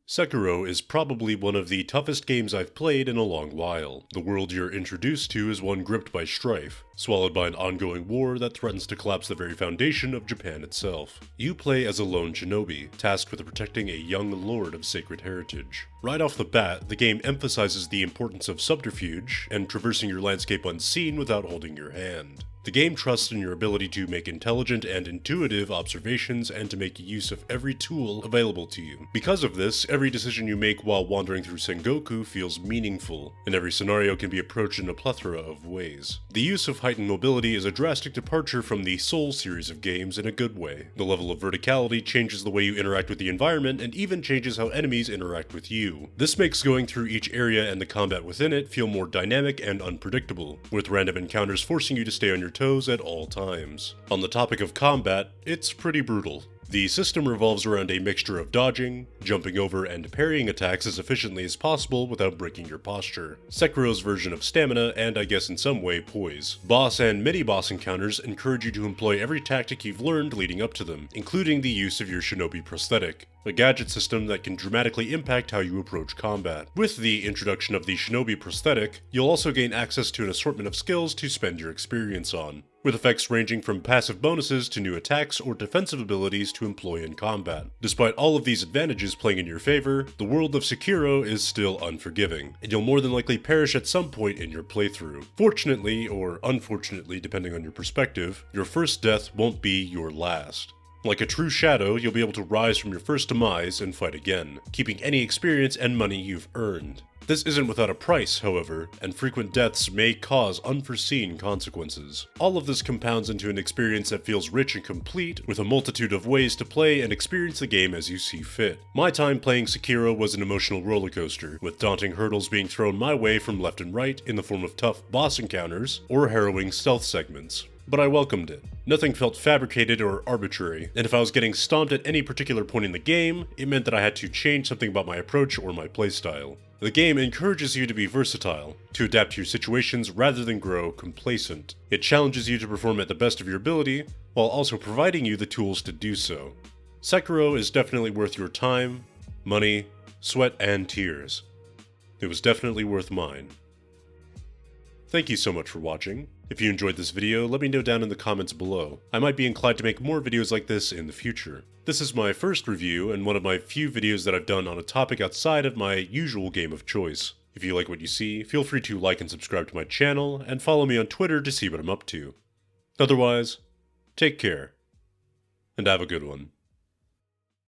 Sekiro is probably one of the toughest games I've played in a long while. The world you're introduced to is one gripped by strife, swallowed by an ongoing war that threatens to collapse the very foundation of Japan itself. You play as a lone shinobi, tasked with protecting a young lord of sacred heritage. Right off the bat, the game emphasizes the importance of subterfuge and traversing your landscape unseen without holding your hand. The game trusts in your ability to make intelligent and intuitive observations and to make use of every tool available to you. Because of this, every decision you make while wandering through Sengoku feels meaningful, and every scenario can be approached in a plethora of ways. The use of Heightened Mobility is a drastic departure from the Soul series of games in a good way. The level of verticality changes the way you interact with the environment and even changes how enemies interact with you. This makes going through each area and the combat within it feel more dynamic and unpredictable, with random encounters forcing you to stay on your toes at all times. On the topic of combat, it's pretty brutal. The system revolves around a mixture of dodging, jumping over, and parrying attacks as efficiently as possible without breaking your posture. Sekiro's version of stamina, and I guess in some way poise. Boss and mini-boss encounters encourage you to employ every tactic you've learned leading up to them, including the use of your shinobi prosthetic, a gadget system that can dramatically impact how you approach combat. With the introduction of the shinobi prosthetic, you'll also gain access to an assortment of skills to spend your experience on, with effects ranging from passive bonuses to new attacks or defensive abilities to employ in combat. Despite all of these advantages playing in your favor, the world of Sekiro is still unforgiving, and you'll more than likely perish at some point in your playthrough. Fortunately, or unfortunately depending on your perspective, your first death won't be your last. Like a true shadow, you'll be able to rise from your first demise and fight again, keeping any experience and money you've earned. This isn't without a price, however, and frequent deaths may cause unforeseen consequences. All of this compounds into an experience that feels rich and complete, with a multitude of ways to play and experience the game as you see fit. My time playing Sekiro was an emotional rollercoaster, with daunting hurdles being thrown my way from left and right in the form of tough boss encounters or harrowing stealth segments. But I welcomed it. Nothing felt fabricated or arbitrary, and if I was getting stomped at any particular point in the game, it meant that I had to change something about my approach or my playstyle. The game encourages you to be versatile, to adapt to your situations rather than grow complacent. It challenges you to perform at the best of your ability, while also providing you the tools to do so. Sekiro is definitely worth your time, money, sweat, and tears. It was definitely worth mine. Thank you so much for watching. If you enjoyed this video, let me know down in the comments below. I might be inclined to make more videos like this in the future. This is my first review and one of my few videos that I've done on a topic outside of my usual game of choice. If you like what you see, feel free to like and subscribe to my channel, and follow me on Twitter to see what I'm up to. Otherwise, take care, and have a good one.